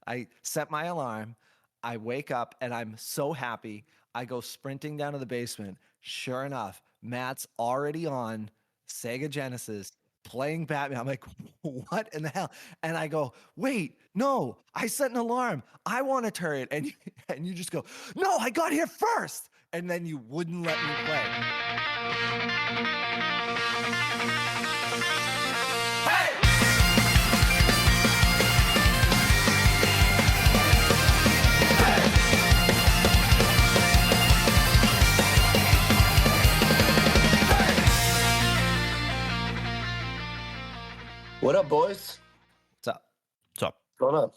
I set my alarm. I wake up and I'm so happy. I go sprinting down to the basement. Sure enough, Matt's already on Sega Genesis playing Batman. I'm like, what in the hell? And I go, wait, no, I set an alarm. I want to turn it. And and you just go, no, I got here first. And then you wouldn't let me play. What up, boys? What's up? What's up? What's going on?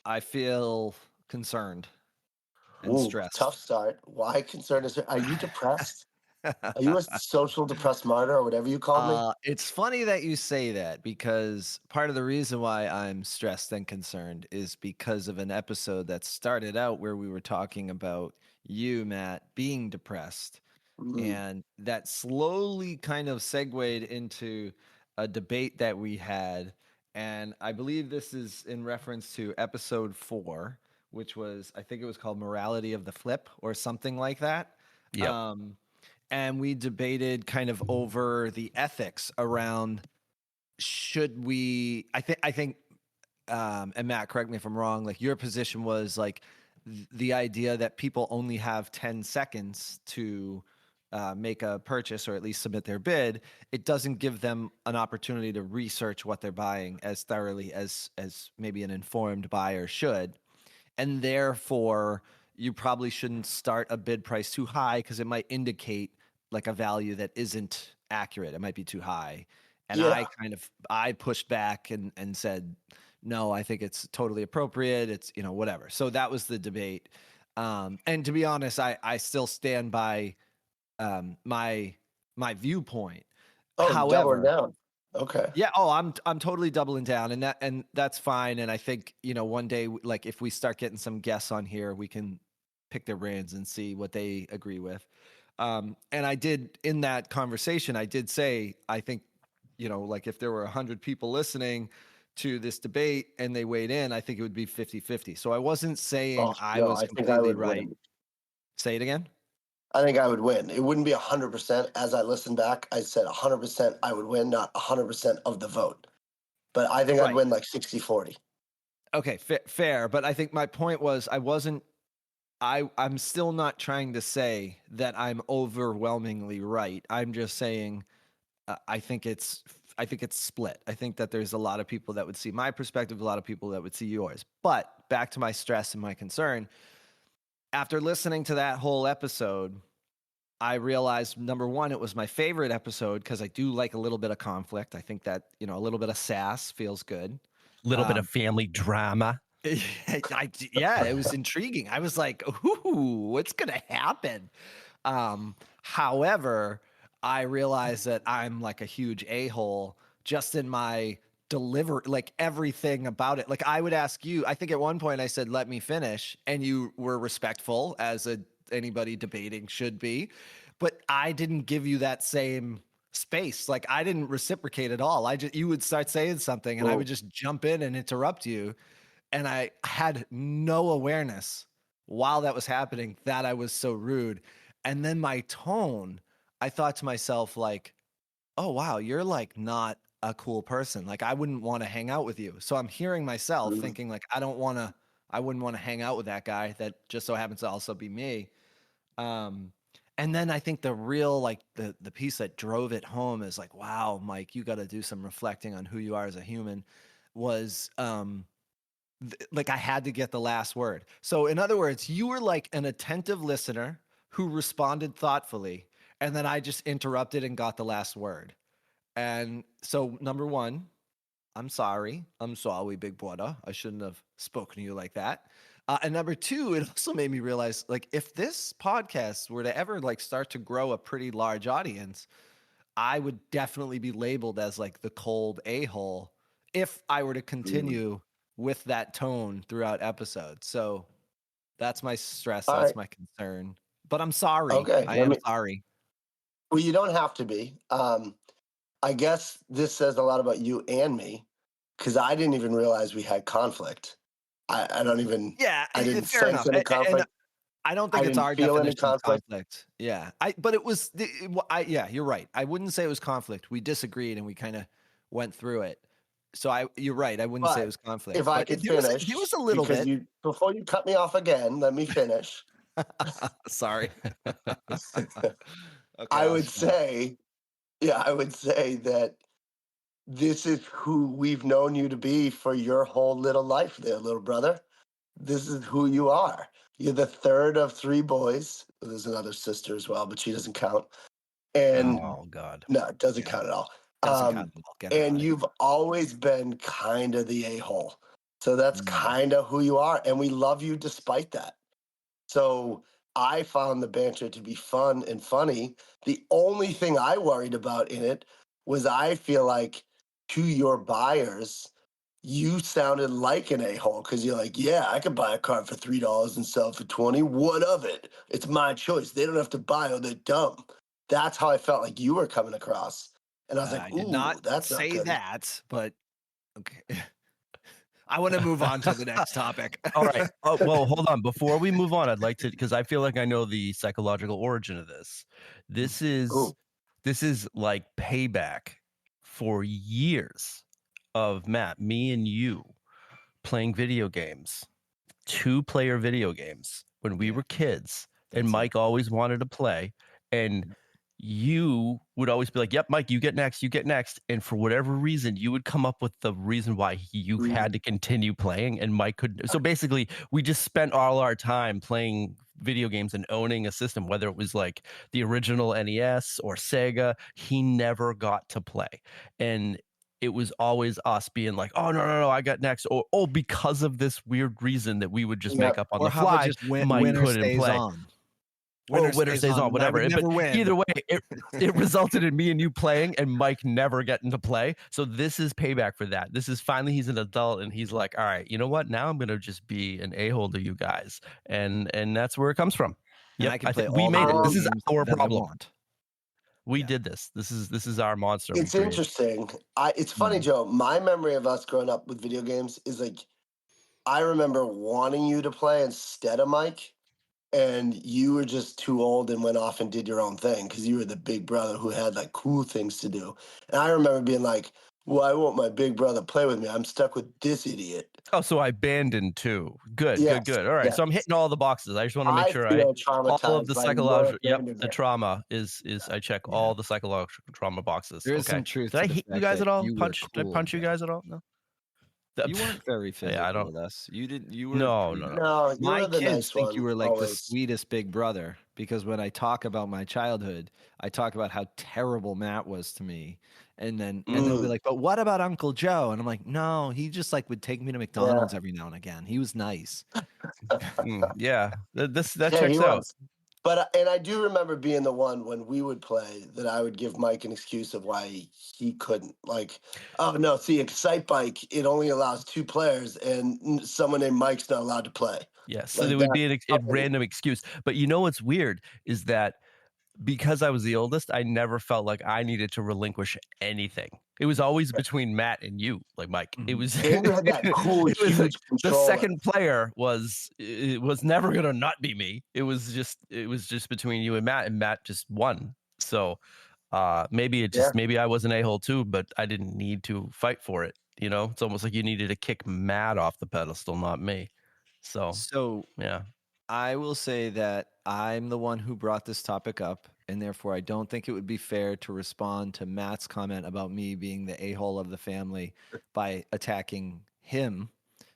I feel concerned and Ooh, stressed. tough start. Why concerned? Are you depressed? Are you a social depressed martyr or whatever you called me? It's funny that you say that because part of the reason why I'm stressed and concerned is because of an episode that started out where we were talking about you, Matt, being depressed. And that slowly kind of segued into a debate that we had. And I believe this is in reference to episode 4, which was, I think it was called Morality of the Flip or something like that. Yep. And we debated kind of over the ethics around should we, I think, and Matt, correct me if I'm wrong, like your position was like the idea that people only have 10 seconds to make a purchase or at least submit their bid. It doesn't give them an opportunity to research what they're buying as thoroughly as maybe an informed buyer should. And therefore, you probably shouldn't start a bid price too high because it might indicate like a value that isn't accurate. It might be too high. And Yeah. I pushed back and said, no, I think it's totally appropriate. It's, whatever. So that was the debate. And to be honest, I still stand by my viewpoint. Oh, However, doubling down. Okay. yeah. Oh, I'm totally doubling down, and that's fine. And I think one day, like if we start getting some guests on here, we can pick their brains and see what they agree with. And I did in that conversation, I did say I think like if there were 100 people listening to this debate and they weighed in, I think it would be 50-50. So I wasn't saying I was I think I completely would right. win. Say it again. I think I would win. It wouldn't be 100%. As I listened back, I said 100% I would win, not 100% of the vote. But I think I'd Right. win like 60-40. Okay, fair. But I think my point was I'm still not trying to say that I'm overwhelmingly right. I'm just saying I think it's split. I think that there's a lot of people that would see my perspective, a lot of people that would see yours. But back to my stress and my concern. After listening to that whole episode, I realized, number one, it was my favorite episode because I do like a little bit of conflict. I think that, a little bit of sass feels good. Little bit of family drama. Yeah, it was intriguing. I was like, ooh, what's going to happen? However, I realized that I'm like a huge a-hole just in my deliver, like everything about it. Like I would ask you, I think at one point I said, let me finish. And you were respectful as anybody debating should be. But I didn't give you that same space. Like I didn't reciprocate at all. You would start saying something and I would just jump in and interrupt you. And I had no awareness while that was happening that I was so rude. And then my tone, I thought to myself like, oh, wow, you're like not a cool person. Like I wouldn't want to hang out with you. So I'm hearing myself thinking like, I wouldn't want to hang out with that guy that just so happens to also be me. And then I think the real, like the piece that drove it home is like, wow, Mike, you got to do some reflecting on who you are as a human was, like I had to get the last word. So in other words, you were like an attentive listener who responded thoughtfully. And then I just interrupted and got the last word. And so number one, I'm sorry. I'm sorry, big brother. I shouldn't have spoken to you like that. And number two, it also made me realize like if this podcast were to ever like start to grow a pretty large audience, I would definitely be labeled as like the cold a-hole if I were to continue with that tone throughout episodes. So that's my stress. All That's right. my concern. But I'm sorry. Okay. I am sorry. Well, you don't have to be. I guess this says a lot about you and me because I didn't even realize we had conflict. I don't even. Yeah, I didn't fair sense enough. any And conflict. I don't I think it's didn't our feel any definition of conflict. conflict. Yeah. But it was yeah, you're right. I wouldn't say it was conflict. We disagreed and we kind of went through it. So you're right. I wouldn't say it But was conflict, if I but could there was finish, a little because bit. you before you cut me off again, let me finish. Sorry. Okay, I I'll would shut up. say, yeah, I would say that this is who we've known you to be for your whole little life there, little brother. This is who you are. You're the third of three boys. There's another sister as well, but she doesn't count. And Oh God. no, it doesn't Yeah. count at all. Doesn't count at all. Get her And out of you've always been kind of the a-hole. So that's here. kind of who you are. And we love you despite that. So I found the banter to be fun and funny. The only thing I worried about in it was I feel like to your buyers, you sounded like an a-hole because you're like, yeah, I could buy a car for $3 and sell it for 20. What of it? It's my choice. They don't have to buy or they're dumb. That's how I felt like you were coming across. And I was I like, did ooh, not that's not say good. that, but okay. I want to move on to the next topic. All right. Oh, well, hold on. Before we move on, I'd like to, because I feel like I know the psychological origin of this. This is Ooh. this is like payback for years of Matt, me and you playing video games, 2-player video games when we Yeah, were kids, and that's it. Mike always wanted to play, and you would always be like, "Yep, Mike, you get next, you get next." And for whatever reason, you would come up with the reason why you had to continue playing and Mike couldn't. So basically, we just spent all our time playing video games and owning a system, whether it was like the original NES or Sega. He never got to play. And it was always us being like, "Oh, no, I got next." Or, "Oh, because of this weird reason that we would just Yeah. make up on Or the how about fly, just Mike winner couldn't stays play." on? Or Winner winner stays stays on, on, and I whatever. would But never win. either way, it resulted in me and you playing and Mike never getting to play. So this is payback for that. This is finally he's an adult and he's like, all right, you know what? Now I'm gonna just be an a-hole to you guys. And that's where it comes from. And Yep. I can I play think we all the made it. video This is games our that I problem. want. We Yeah. did this. This is our monster we It's created. interesting. It's funny, Mhm. Joe. My memory of us growing up with video games is like I remember wanting you to play instead of Mike, and you were just too old and went off and did your own thing because you were the big brother who had like cool things to do. And I remember being like, "Why won't my big brother play with me? I'm stuck with this idiot." Oh, so I abandoned too. Good. Yes, All right. yes. So I'm hitting all the boxes. I just want to make I sure feel all of traumatized the by your psychological, yep, the abandonment. trauma is I check Yeah. all the psychological trauma boxes. There is Okay. some truth Did to I the hit you fact guys that at all? you were Did I cool, punch you Joe. guys at all? No. You weren't very Yeah, I physical don't. with us. You didn't. You were No, pretty. no. No, you My were the kids nice think you one were like the always. sweetest big brother because when I talk about my childhood, I talk about how terrible Matt was to me, and they'll be like, "But what about Uncle Joe?" And I'm like, "No, he just like would take me to Yeah, McDonald's every now and again. He was nice." Yeah. That yeah, he checks out. was. But and I do remember being the one when we would play that I would give Mike an excuse of why he couldn't. Like, oh no, see, Excite Bike it only allows 2 players, and someone named Mike's not allowed to play. Yes. So Like there would that. be a random excuse. But you know what's weird is that because I was the oldest, I never felt like I needed to relinquish anything. It was always between Matt and you, like Mike. It was And you had that cool, it was like huge the controller. second player was it was never gonna not be me. It was just between you and Matt just won. So maybe Yeah. maybe I was an a-hole too, but I didn't need to fight for it. You know, it's almost like you needed to kick Matt off the pedestal, not me. So So yeah. I will say that I'm the one who brought this topic up, and therefore I don't think it would be fair to respond to Matt's comment about me being the a-hole of the family by attacking him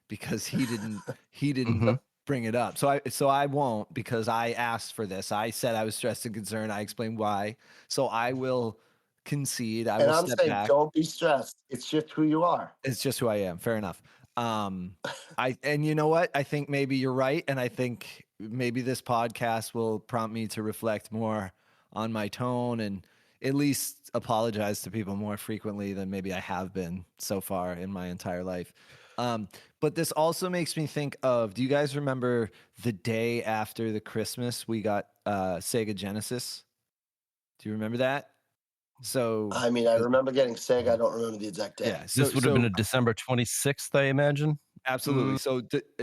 because he didn't Mm-hmm. bring it up. So I won't because I asked for this. I said I was stressed and concerned. I explained why. So I will concede. I And will I'm step saying, back. don't be stressed. It's just who you are. It's just who I am. Fair enough. And you know what? I think maybe you're right, and I think maybe this podcast will prompt me to reflect more on my tone and at least apologize to people more frequently than maybe I have been so far in my entire life. But this also makes me think of, do you guys remember the day after the Christmas we got Sega Genesis? Do you remember that? So I mean, I remember getting Sega. I don't remember the exact day. yeah, This would have been a December 26th, I imagine. Absolutely.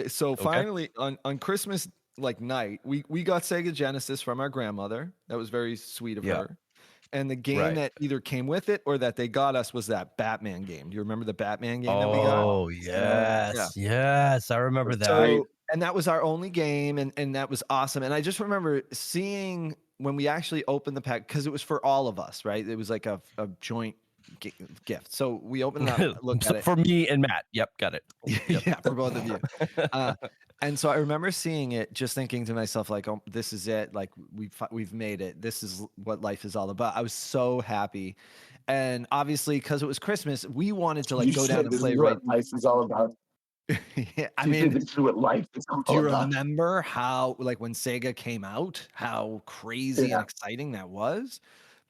So Okay. finally on Christmas like night, we got Sega Genesis from our grandmother. That was very sweet of Yeah. her. And the game Right. that either came with it or that they got us was that Batman game. Do you remember the Batman game that we got? Oh, Yeah. yes, I remember that. Right. So, and that was our only game, and that was awesome. And I just remember seeing when we actually opened the pack because it was for all of us, right? It was like a joint gift. So we opened it up, looked at So it. for me and Matt. Yep, got it. Yep. Yeah, for both of you. Uh, and so I remember seeing it, just thinking to myself, like, "Oh, this is it! Like, we've made it. This is what life is all about." I was so happy, and obviously, because it was Christmas, we wanted to like You go down said and this is play. Right? what life is all about. Yeah, I You said mean, this is what life is do all you about. remember how, like, when Sega came out, how crazy and Yeah. exciting that was?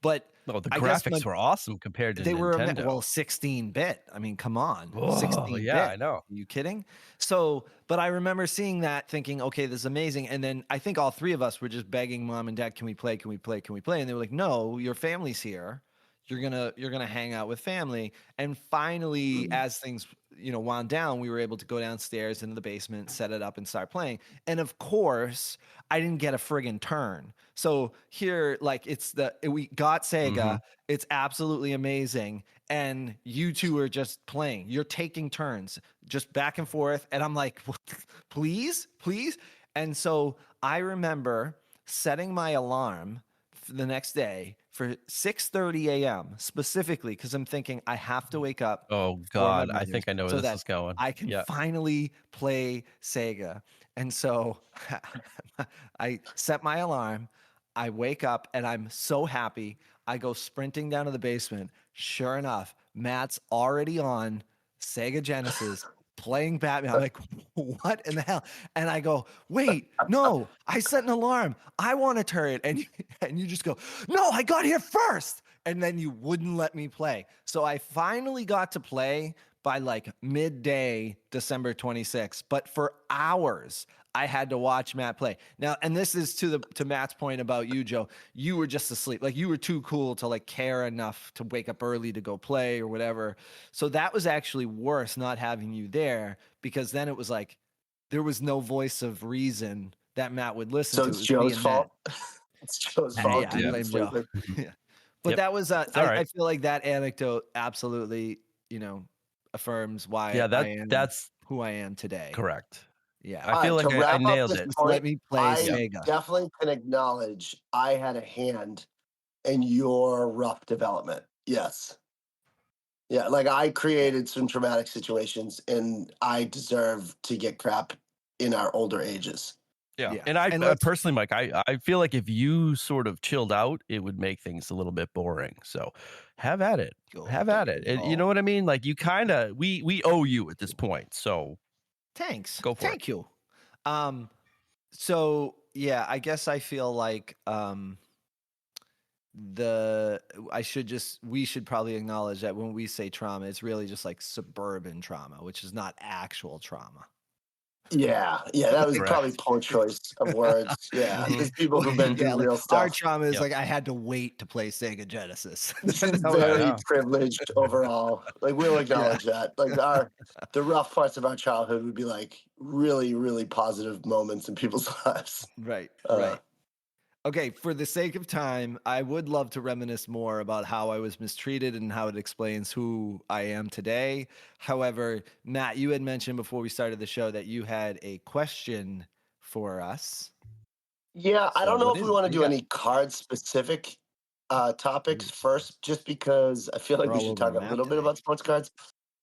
But Oh, the I guess graphics were awesome compared to they were Nintendo. well 16-bit. I mean, come on, Oh, yeah, 16-bit. I know. Are you kidding? So, but I remember seeing that, thinking, okay, this is amazing. And then I think all three of us were just begging mom and dad, "Can we play? Can we play? Can we play?" And they were like, "No, your family's here. You're gonna hang out with family." And finally, as things wound down, we were able to go downstairs into the basement, set it up, and start playing. And of course, I didn't get a friggin' turn. So here, like, we got Sega. It's absolutely amazing. And you two are just playing. You're taking turns, just back and forth. And I'm like, please, please. And so I remember setting my alarm for the next day for 6:30 a.m. specifically because I'm thinking I have to wake up Oh for my god, I mother's think I know where so this that is going. I can Yeah. finally play Sega. And so I set my alarm. I wake up and I'm so happy. I go sprinting down to the basement. Sure enough, Matt's already on Sega Genesis playing Batman. I'm like, what in the hell? And I go, wait, no, I set an alarm. I want to turn it. And you just go, no, I got here first. And then you wouldn't let me play. So I finally got to play by like midday, December 26th. But for hours, I had to watch Matt play. Now, and this is to Matt's point about you, Joe. You were just asleep. Like, you were too cool to like care enough to wake up early to go play or whatever. So that was actually worse not having you there, because then it was like there was no voice of reason that Matt would listen So to. It it's was me Joe's and fault. Matt. It's Joe's Hey, fault. yeah, I You Yeah. didn't blame Joe. sleep. Yeah. But Yep. that was It's all I right. feel like that anecdote absolutely, affirms why Yeah, I am that's who I am today. correct. Yeah. I All feel right, like to I wrap up nailed this it. Just let point, me play I Yeah. Sega. definitely can acknowledge I had a hand in your rough development. Yes. Yeah, like I Yeah. created some traumatic situations and I deserve to get crap in our older ages. Yeah. Yeah. And I And let's personally, Mike, I feel like if you sort of chilled out, it would make things a little bit boring. So have at it. go, Have at it. And you know go. what I mean? Like you kind of we owe you at this point. So Thanks. go for it. Thank you. Um, so yeah, I guess I feel like the we should probably acknowledge that when we say trauma, it's really just like suburban trauma, which is not actual trauma. Yeah, that was probably Correct. poor choice of words. Yeah, Mhm. there's people who've been Yeah, through like real our stuff. trauma is Yep. like I had to wait to play Sega Genesis. This is That was I very know. privileged overall. Like we'll yeah, acknowledge that. Like the rough parts of our childhood would be like really, really positive moments in people's lives. right, Uh, right. Okay, for the sake of time, I would love to reminisce more about how I was mistreated and how it explains who I am today. However, Matt, you had mentioned before we started the show that you had a question for us. yeah, I So don't know what if is we it? want to What do you do got? any card specific topics Ooh, first, just because I feel like we're we all should over the talk a map little bit today. about sports cards.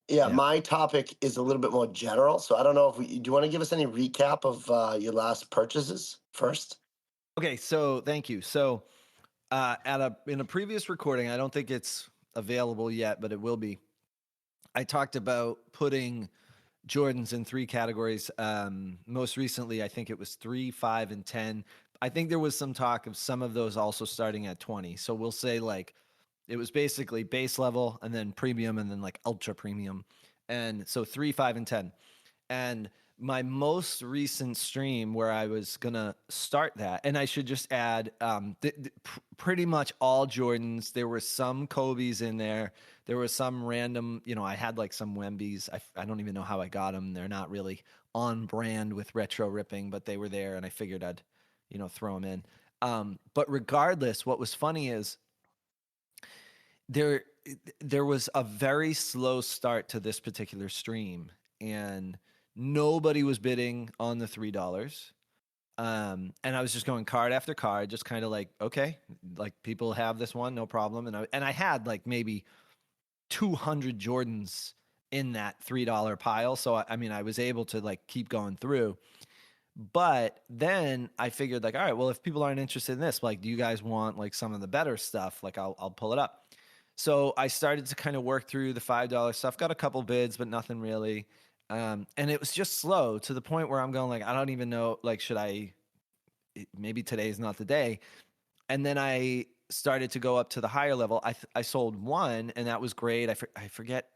Yeah, Yeah. my topic is a little bit more general, so I don't know if do you want to give us any recap of your last purchases first? Okay, so thank you. So in a previous recording, I don't think it's available yet, but it will be. I talked about putting Jordans in three categories. Most recently, I think it was 3, 5, and 10. I think there was some talk of some of those also starting at 20. So we'll say like it was basically base level and then premium and then like ultra premium. And so 3, 5, and 10. And my most recent stream where I was gonna start that, and I should just add, pretty much all Jordans. There were some Kobe's in there. There was some random, I had like some Wemby's. I don't even know how I got them. They're not really on brand with retro ripping, but they were there, and I figured I'd, throw them in. But regardless, what was funny is there there was a very slow start to this particular stream, and nobody was bidding on the $3. And I was just going card after card, just kind of like, okay, like people have this one, no problem. And I had like maybe 200 Jordans in that $3 pile. So I mean, I was able to like keep going through. But then I figured like, all right, well, if people aren't interested in this, like, do you guys want like some of the better stuff? Like I'll pull it up. So I started to kind of work through the $5 stuff, got a couple bids, but nothing really. And it was just slow to the point where I'm going like, I don't even know, like, maybe today's not the day. And then I started to go up to the higher level. I sold one, and that was great. I forget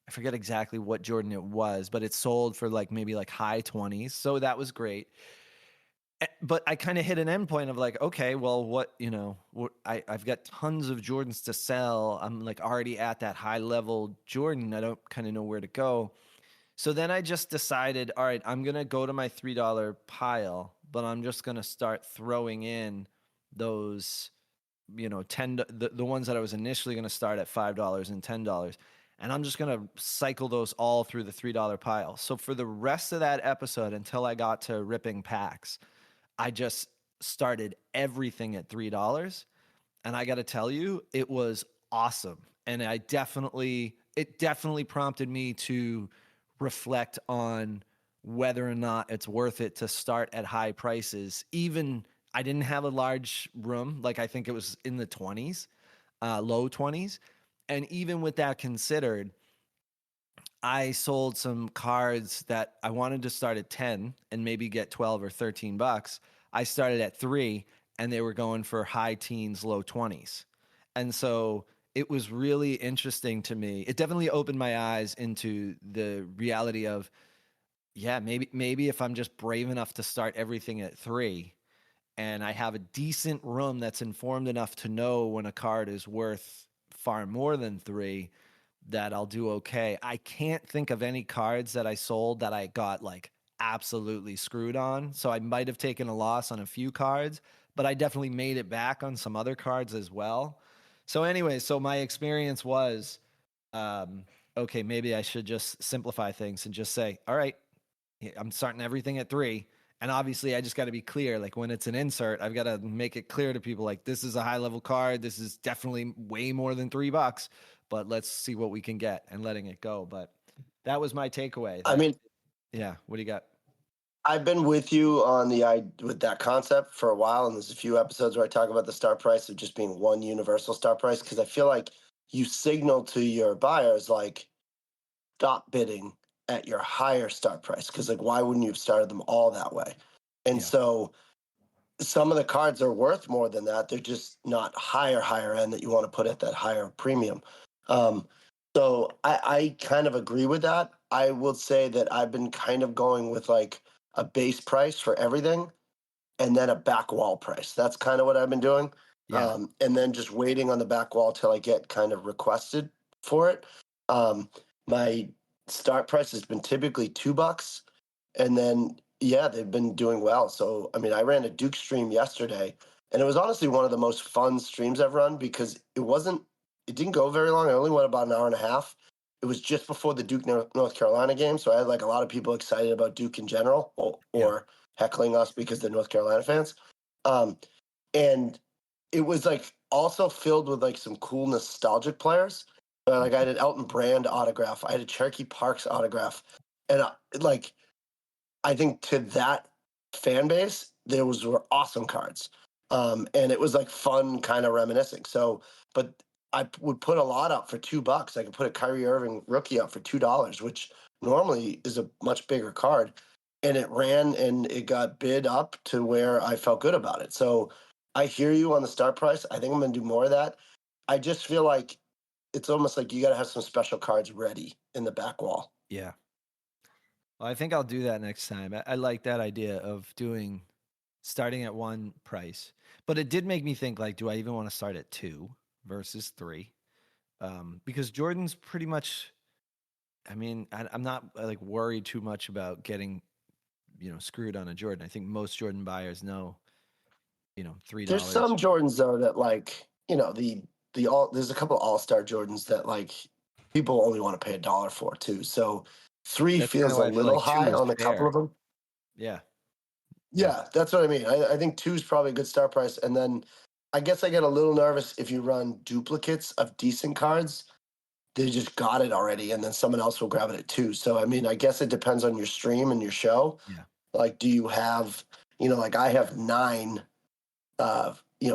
exactly what Jordan it was, but it sold for like maybe like high 20s. So that was great. But I kind of hit an endpoint of like, okay, well, I've got tons of Jordans to sell. I'm like already at that high level Jordan. I don't kind of know where to go. So then I just decided, all right, I'm going to go to my $3 pile, but I'm just going to start throwing in those, 10, the ones that I was initially going to start at $5 and $10. And I'm just going to cycle those all through the $3 pile. So for the rest of that episode, until I got to ripping packs, I just started everything at $3. And I got to tell you, it was awesome. And it definitely prompted me to reflect on whether or not it's worth it to start at high prices. Even I didn't have a large room. Like I think it was in the 20s, low 20s. And even with that considered, I sold some cards that I wanted to start at 10 and maybe get 12 or $13. I started at 3 and they were going for high teens, low 20s. And so it was really interesting to me. It definitely opened my eyes into the reality of, yeah, maybe if I'm just brave enough to start everything at 3 and I have a decent room that's informed enough to know when a card is worth far more than 3, that I'll do okay. I can't think of any cards that I sold that I got like absolutely screwed on. So I might have taken a loss on a few cards, but I definitely made it back on some other cards as well. So anyway, so my experience was, okay, maybe I should just simplify things and just say, all right, I'm starting everything at 3. And obviously I just got to be clear. Like when it's an insert, I've got to make it clear to people like, this is a high level card. This is definitely way more than $3, but let's see what we can get, and letting it go. But that was my takeaway. I mean, yeah. What do you got? I've been with you on with that concept for a while, and there's a few episodes where I talk about the start price of just being one universal start price, because I feel like you signal to your buyers like, stop bidding at your higher start price, because like why wouldn't you have started them all that way? And Yeah. so some of the cards are worth more than that. They're just not higher end that you want to put at that higher premium. So I kind of agree with that. I will say that I've been kind of going with like a base price for everything and then a back wall price. That's kind of what I've been doing. Yeah. And then just waiting on the back wall till I get kind of requested for it. My start price has been typically $2. And then, yeah, they've been doing well. So, I mean, I ran a Duke stream yesterday, and it was honestly one of the most fun streams I've run, because it didn't go very long. I only went about an hour and a half. It was just before the Duke North Carolina game. So I had like a lot of people excited about Duke in general, or heckling us because they're North Carolina fans. And it was like also filled with like some cool nostalgic players. Like I had an Elton Brand autograph. I had a Cherokee Parks autograph. And I think to that fan base, were awesome cards. And it was like fun kind of reminiscing. So, but I would put a lot up for $2. I could put a Kyrie Irving rookie up for $2, which normally is a much bigger card. And it ran and it got bid up to where I felt good about it. So I hear you on the start price. I think I'm going to do more of that. I just feel like it's almost like you got to have some special cards ready in the back wall. Yeah. Well, I think I'll do that next time. I like that idea of starting at one price. But it did make me think, like, do I even want to start at 2 versus 3? Because Jordan's pretty much, I mean, I'm not like worried too much about getting, screwed on a Jordan. I think most Jordan buyers know, There's some $3. Jordans though that like, the all there's a couple all-star Jordans that like people only want to pay $1 for too. So three That's kind feels of a why I feel little like 2 high is on a couple fair. of them. Yeah. Yeah. Yeah, that's what I mean. I think 2 is probably a good start price. And then I guess I get a little nervous if you run duplicates of decent cards. They just got it already, and then someone else will grab it at 2. So I mean, I guess it depends on your stream and your show. Yeah. Like, do you have, like I have 9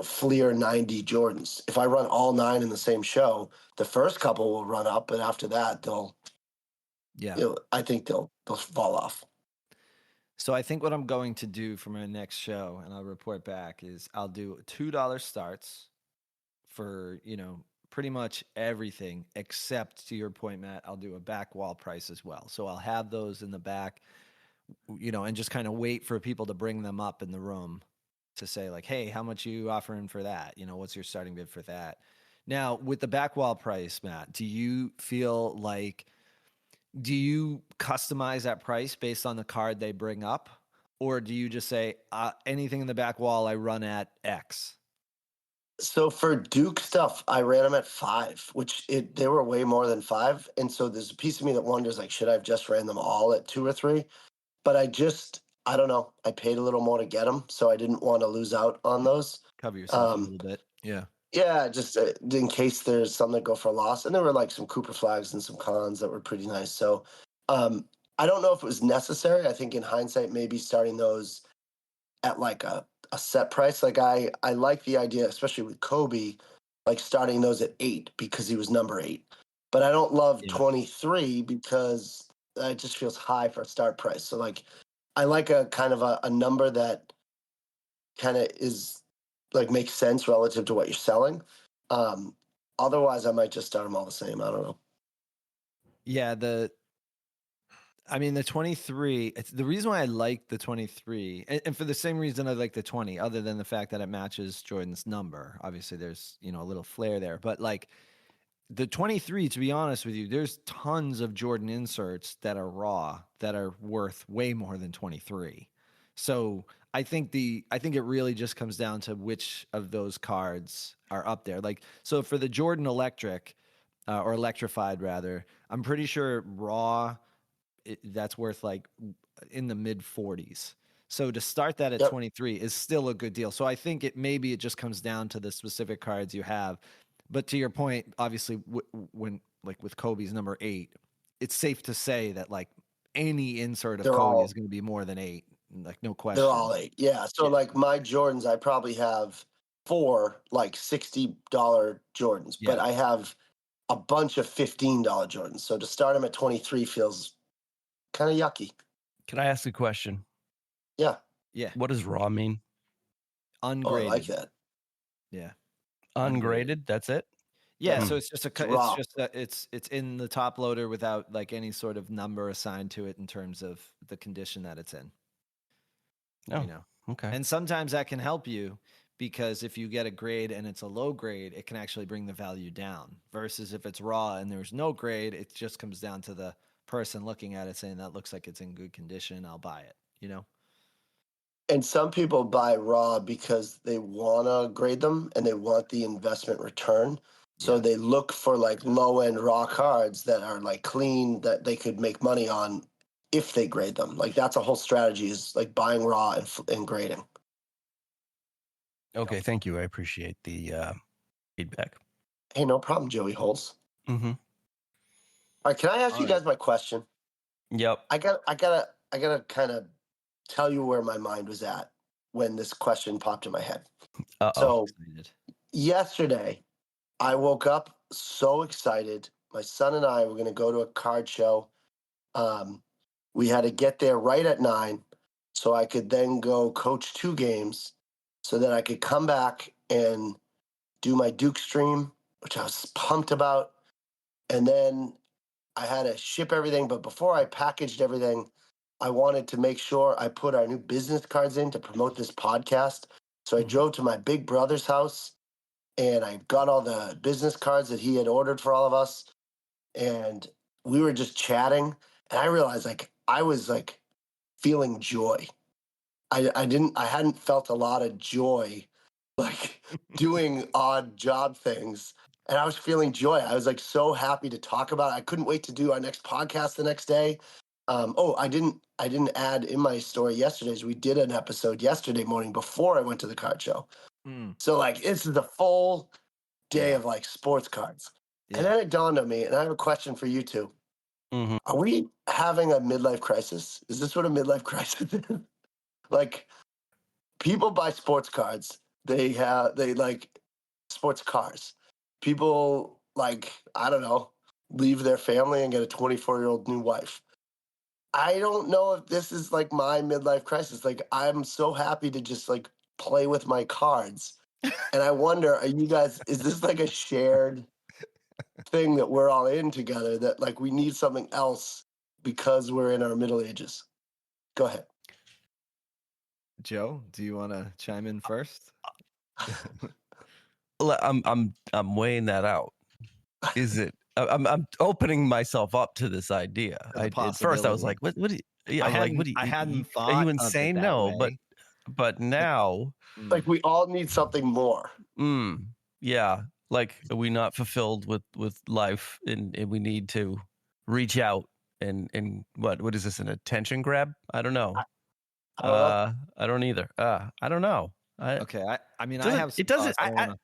Fleer 90 Jordans. If I run all 9 in the same show, the first couple will run up, but after that, Yeah. I think they'll fall off. So I think what I'm going to do for my next show, and I'll report back, is I'll do $2 starts for, pretty much everything except, to your point, Matt, I'll do a back wall price as well. So I'll have those in the back, and just kind of wait for people to bring them up in the room to say, like, hey, how much you offering for that? What's your starting bid for that? Now, with the back wall price, Matt, do you customize that price based on the card they bring up? Or do you just say, anything in the back wall I run at X? So for Duke stuff, I ran them at 5, which they were way more than 5. And so there's a piece of me that wonders, like, should I have just ran them all at 2 or 3? But I don't know. I paid a little more to get them, so I didn't want to lose out on those. Cover yourself a little bit. Yeah. Yeah, just in case there's some that go for a loss. And there were like some Cooper flags and some cons that were pretty nice. So I don't know if it was necessary. I think in hindsight, maybe starting those at like a set price. Like I like the idea, especially with Kobe, like starting those at 8 because he was number 8. But I don't love Yeah. 23 because it just feels high for a start price. So like I like a kind of a number that kind of is like makes sense relative to what you're selling. Otherwise, I might just start them all the same. I don't know. Yeah, the 23, it's the reason why I like the 23, and for the same reason I like the 20, other than the fact that it matches Jordan's number. Obviously, there's, a little flair there, but like the 23, to be honest with you, there's tons of Jordan inserts that are raw that are worth way more than 23. So I think it really just comes down to which of those cards are up there. Like, so for the Jordan Electric, or Electrified rather, I'm pretty sure raw, that's worth like in the mid 40s. So to start that at Yep. 23 is still a good deal. So I think it just comes down to the specific cards you have. But to your point, obviously, when like with Kobe's number 8, it's safe to say that like any insert of They're Kobe all is going to be more than 8, like no they're question. all 8. Yeah. So Yeah. like my Jordans, I probably have 4 like $60 Jordans, but Yeah. I have a bunch of $15 Jordans. So to start them at 23 feels kind of yucky. Can I ask a question? Yeah. Yeah. What does raw mean? Oh, I like Ungraded. that. Yeah. Ungraded. That's it. Yeah, Yep. so it's just It's raw. it's in the top loader without like any sort of number assigned to it in terms of the condition that it's in. Oh, You know. okay. And sometimes that can help you because if you get a grade and it's a low grade, it can actually bring the value down. Versus if it's raw and there's no grade, it just comes down to the person looking at it saying that looks like it's in good condition, I'll buy it, you know? And some people buy raw because they want to grade them and they want the investment return. So Yeah. they look for like low end raw cards that are like clean that they could make money on if they grade them. Like that's a whole strategy is like buying raw and grading. Okay, thank you. I appreciate the feedback. Hey, no problem, Joey Holes. Mm-hmm. All right, can I ask All you right. guys my question? Yep. I gotta kind of tell you where my mind was at when this question popped in my head. Uh-oh. So Excited. yesterday, I woke up so excited. My son and I were going to go to a card show. We had to get there right at 9 so I could then go coach 2 games so that I could come back and do my Duke stream, which I was pumped about. And then I had to ship everything. But before I packaged everything, I wanted to make sure I put our new business cards in to promote this podcast. So I drove to my big brother's house and I got all the business cards that he had ordered for all of us. And we were just chatting. And I realized like I was like feeling joy. I hadn't felt a lot of joy like doing odd job things. And I was feeling joy. I was like so happy to talk about it. I couldn't wait to do our next podcast the next day. I didn't add in my story yesterday's. We did an episode yesterday morning before I went to the card show. So like this is a full day of like sports cards. And then it dawned on me, and I have a question for you two. Are we having a midlife crisis? Is this what a midlife crisis is? Like people buy sports cards. They like sports cars. People like, I don't know, leave their family and get a 24-year-old new wife. I don't know if this is like my midlife crisis. Like I'm so happy to just like play with my cards. And I wonder, are you guys, is this like a shared thing that we're all in together, that like we need something else because we're in our middle ages? Go ahead. Joe, do you want to chime in first? I'm weighing that out. Is it? I'm opening myself up to this idea. At first, I was like, "What? What? Yeah, I I'm like, hadn't, what? Do you, I hadn't thought are you of it insane? that No, way. but now, Like we all need something more. yeah. Like, are we not fulfilled with life, and we need to reach out and what is this, an attention grab? I don't know. I don't know. I don't either. I don't know. Okay, I mean, I Doesn't have some it doesn't? thoughts. I don't want to.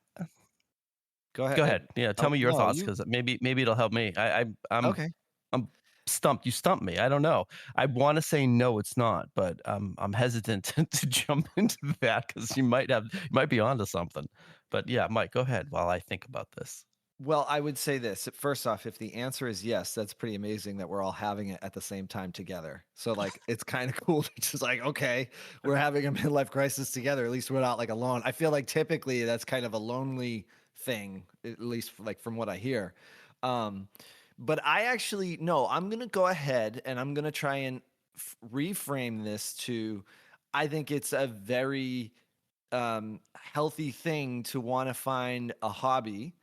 Go ahead. Go ahead. Yeah, tell me your No, thoughts, because maybe it'll help me. Okay. I'm stumped. You stumped me. I don't know. I want to say no, it's not, but I'm hesitant to jump into that because you might be onto something. But yeah, Mike, go ahead while I think about this. Well, I would say this. First off, if the answer is yes, that's pretty amazing that we're all having it at the same time together. So like it's kind of cool to just like, okay, we're having a midlife crisis together. At least we're not like alone. I feel like typically that's kind of a lonely thing, at least like from what I hear. But I actually no, I'm gonna go ahead and I'm gonna try and reframe this to I think it's a very healthy thing to want to find a hobby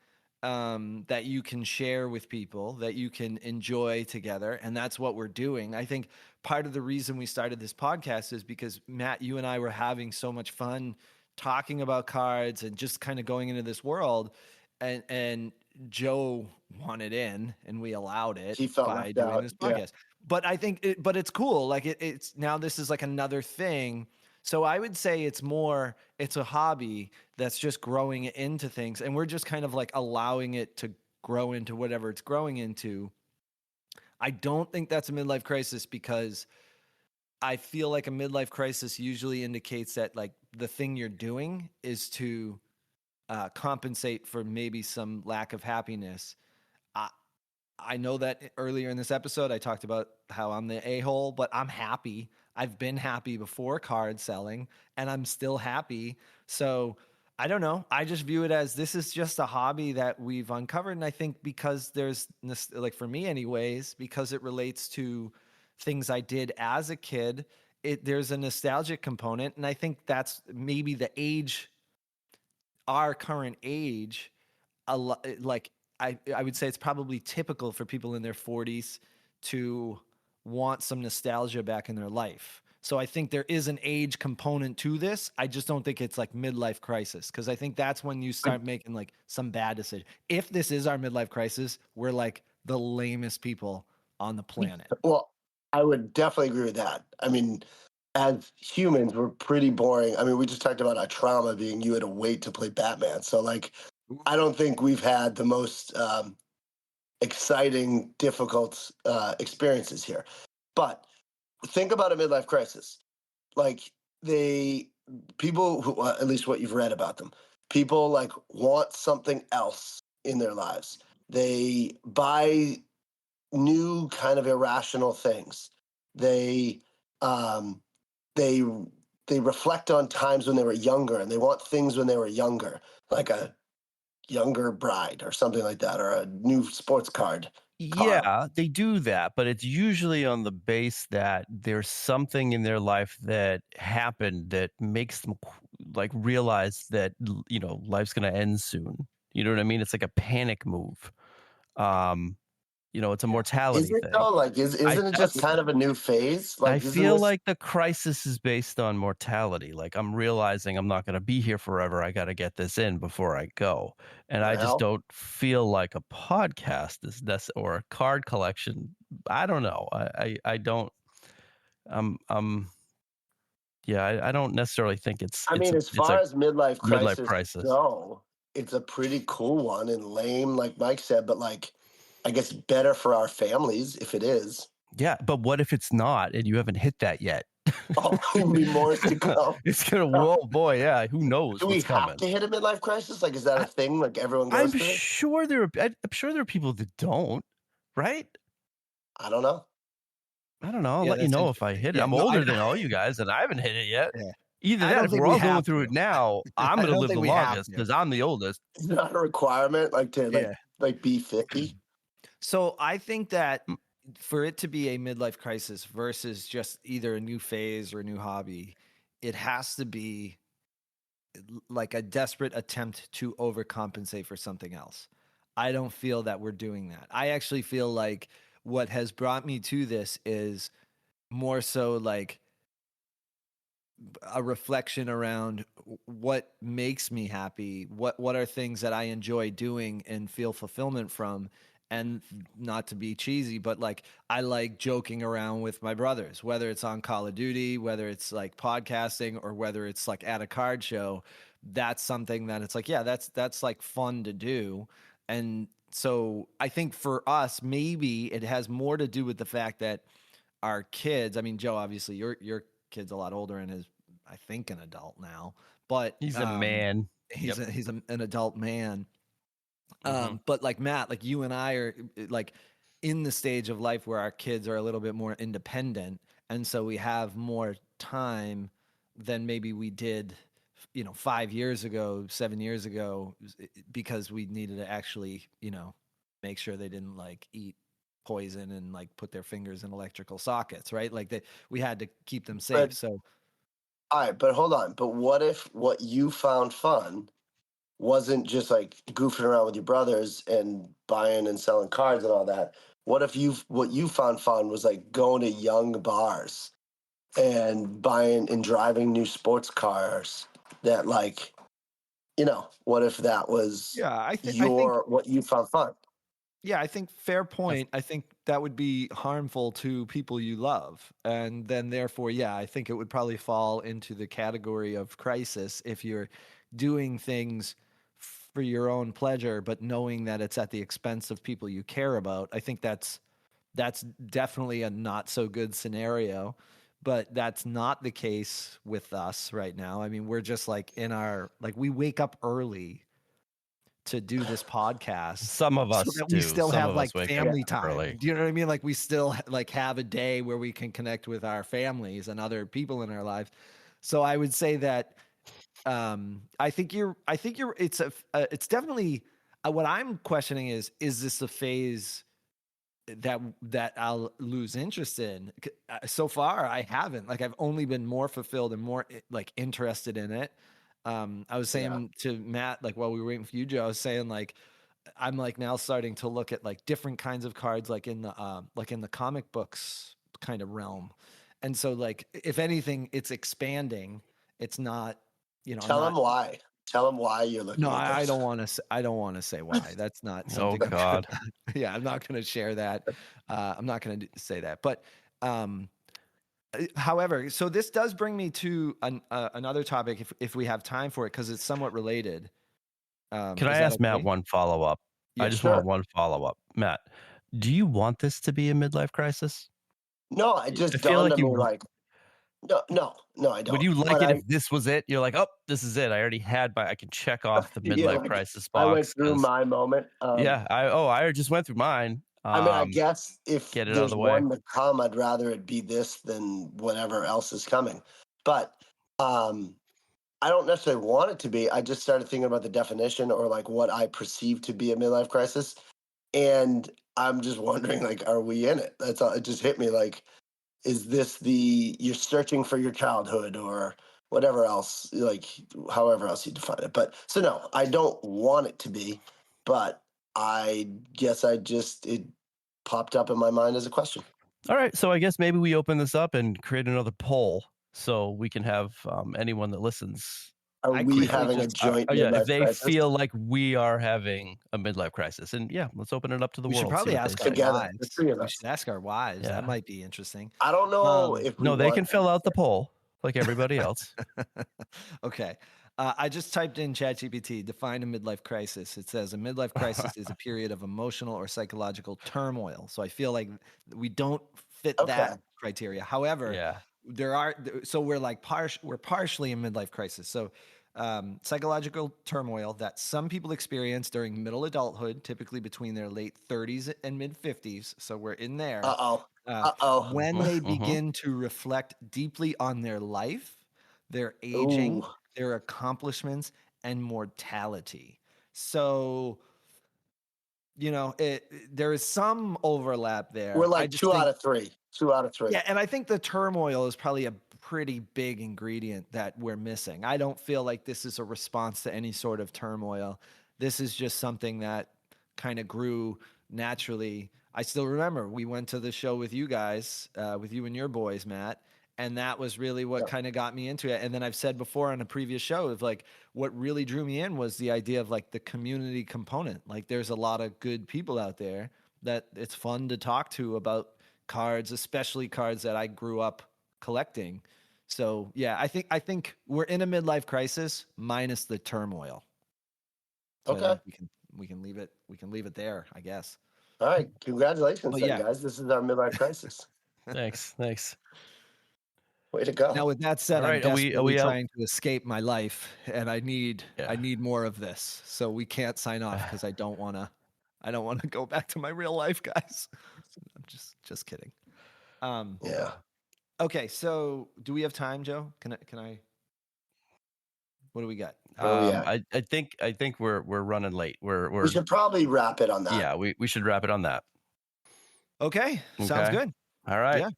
that you can share with people, that you can enjoy together. And that's what we're doing. I think part of the reason we started this podcast is because, Matt, you and I were having so much fun talking about cards and just kind of going into this world. And Joe wanted in, and we allowed it He felt by left doing out. this Yeah. podcast. But I think, but it's cool. Like it's now this is like another thing. So I would say it's a hobby that's just growing into things, and we're just kind of like allowing it to grow into whatever it's growing into. I don't think that's a midlife crisis, because I feel like a midlife crisis usually indicates that like the thing you're doing is to compensate for maybe some lack of happiness. I know that earlier in this episode, I talked about how I'm the a-hole, but I'm happy. I've been happy before card selling, and I'm still happy. So I don't know. I just view it as this is just a hobby that we've uncovered. And I think because there's, like for me anyways, because it relates to things I did as a kid, there's a nostalgic component. And I think that's maybe the age, our current age, like I would say it's probably typical for people in their 40s to want some nostalgia back in their life. So I think there is an age component to this. I just don't think it's like midlife crisis, because I think that's when you start making like some bad decisions. If this is our midlife crisis, we're like the lamest people on the planet. Well, I would definitely agree with that. I mean, as humans, we're pretty boring. I mean, we just talked about our trauma being you had to wait to play Batman. So, like, I don't think we've had the most exciting, difficult experiences here. But think about a midlife crisis. Like, people who, at least what you've read about them, people like want something else in their lives. They buy new kind of irrational things. They um, they they reflect on times when they were younger, and they want things when they were younger, like a younger bride or something like that, or a new sports card. Yeah, they do that, but it's usually on the base that there's something in their life that happened that makes them like realize that life's going to end soon. You know what I mean? It's like a panic move. Um, it's a Yeah. Is mortality it thing. though? Like, isn't it just That's kind of a new phase? I Like, isn't feel this? like the crisis is based on mortality. Like I'm realizing I'm not going to be here forever. I got to get this in before I go. And I just Well, don't feel like a podcast is this or a card collection. I don't know. I don't. I'm. Yeah, I don't necessarily think it's I it's mean, a as it's far a as midlife midlife crisis crisis. go, it's a pretty cool one and lame, like Mike said, but like, I guess better for our families if it is. Yeah, but what if it's not and you haven't hit that yet? Oh, be more to come. It's gonna. Whoa, boy, yeah. Who knows Do we what's have coming? to hit a midlife crisis? Like, is that a thing? Like everyone I'm goes through? sure I'm sure there are people that don't, right? I don't know. I don't know. I'll Yeah, let you that's know if I interesting. hit it. Yeah, I'm no, older than all you guys, and I haven't hit it yet. yeah. Either I that, don't if think we're we all going have through to. it now, I'm I gonna don't live think the we have longest to. because I'm the oldest. It's not a requirement, like to Yeah. like be 50. So I think that Mm, for it to be a midlife crisis versus just either a new phase or a new hobby, it has to be like a desperate attempt to overcompensate for something else. I don't feel that we're doing that. I actually feel like what has brought me to this is more so like a reflection around what makes me happy, what are things that I enjoy doing and feel fulfillment from. And not to be cheesy, but like I like joking around with my brothers, whether it's on Call of Duty, whether it's like podcasting, or whether it's like at a card show. That's something that it's like, yeah, that's like fun to do. And so I think for us, maybe it has more to do with the fact that our kids, I mean, Joe, obviously your kid's a lot older and is, I think, an adult now, but he's a man. he's Yep. an adult man. Hmm. But like Matt, like you and I are like in the stage of life where our kids are a little bit more independent, and so we have more time than maybe we did, 5 years ago, 7 years ago, because we needed to actually, make sure they didn't like eat poison and like put their fingers in electrical sockets, right? Like we had to keep them safe. But So all right, but hold on. But what if what you found fun wasn't just like goofing around with your brothers and buying and selling cards and all that? What if what you found fun was like going to young bars and buying and driving new sports cars that like, what if that was yeah, I think your what you found fun? yeah, I think fair point. I think that would be harmful to people you love. And then therefore, yeah, I think it would probably fall into the category of crisis if you're doing things for your own pleasure, but knowing that it's at the expense of people you care about. I think that's definitely a not so good scenario. But that's not the case with us right now. I mean, we're just like we wake up early to do this podcast Some of so us that we do. still Some have of us like wake up family time. early. Do you know what I mean? Like we still like have a day where we can connect with our families and other people in our lives. So I would say that I think you're it's definitely what I'm questioning is this a phase that I'll lose interest in? So far I haven't. Like I've only been more fulfilled and more like interested in it. I was Yeah. saying to Matt, like while we were waiting for you, Joe, I was saying like I'm like now starting to look at like different kinds of cards, like in the comic books kind of realm. And so like if anything, it's expanding. It's not, I'm Tell them not. why. Tell them why you're No, looking at I those. don't want to. I don't want to say why. That's not Oh something I'm. God. Yeah, I'm not going to share that. I'm not going to say that. But um, however, so this does bring me to another topic if we have time for it, because it's somewhat related. Can I Is that ask Matt okay? one follow up? I Yeah, just sure. want Sure. one follow up. Matt, do you want this to be a midlife crisis? No, it I just feel dawned like on me you like, no, I would don't. you like But it if this was it? You're like, oh, this is it. I already had I can check off the yeah, midlife like crisis I went box through because my moment. yeah, I just went through mine. I mean, I guess if Get it out of there's the way. one to come, I'd rather it be this than whatever else is coming. But um, I don't necessarily want it to be. I just started thinking about the definition or like what I perceive to be a midlife crisis. And I'm just wondering, like, are we in it? That's all. It just hit me like, is this you're searching for your childhood or whatever else, like, however else you define it. But so no, I don't want it to be, but I guess it popped up in my mind as a question. All right. So I guess maybe we open this up and create another poll so we can have anyone that listens. Are I we quickly having a just joint Yeah, if midlife they crisis feel like we are having a midlife crisis, and yeah, let's open it up to the we should world. See probably what they ask our say. together, the wives. three of We us? should ask our wives. That Yeah. might be interesting. I don't know Um, if we No, they want can fill out the poll like everybody else. Okay. I just typed in ChatGPT, define a midlife crisis. It says a midlife crisis is a period of emotional or psychological turmoil. So I feel like we don't fit Okay. that criteria. However, Yeah. we're partially in midlife crisis. So psychological turmoil that some people experience during middle adulthood, typically between their late 30s and mid 50s. So we're in there. Uh-oh. Uh, Uh-oh. when they Mhm. begin to reflect deeply on their life, their aging, Ooh. their accomplishments, and mortality. So, there is some overlap there. We're I like just 2 out think, of 3. 2 out of 3. yeah, and I think the turmoil is probably a pretty big ingredient that we're missing. I don't feel like this is a response to any sort of turmoil. This is just something that kind of grew naturally. I still remember we went to the show with you guys, with you and your boys, Matt, and that was really what Yeah. kind of got me into it. And then I've said before on a previous show of like what really drew me in was the idea of like the community component. Like there's a lot of good people out there that it's fun to talk to about cards, especially cards that I grew up collecting. So yeah, I think we're in a midlife crisis minus the turmoil. So I Okay. think we can leave it there, I guess. All right. Congratulations But then, yeah. guys. This is our midlife crisis. Thanks. Thanks. Way to go. Now with that said, All I'm right. Are we desperately out? trying to escape my life and I need Yeah. more of this. So we can't sign off because I don't wanna go back to my real life, guys. I'm just kidding. Yeah. Okay, so do we have time, Joe? Can I what do we got? Where are we at? I think we're running late. We're We should probably wrap it on that. yeah, we should wrap it on that. Okay, sounds Okay. good. All right. Yeah.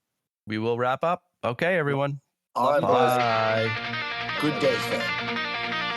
We will wrap up. Okay, everyone. All right, you boys. guys. Bye. Good day, fam.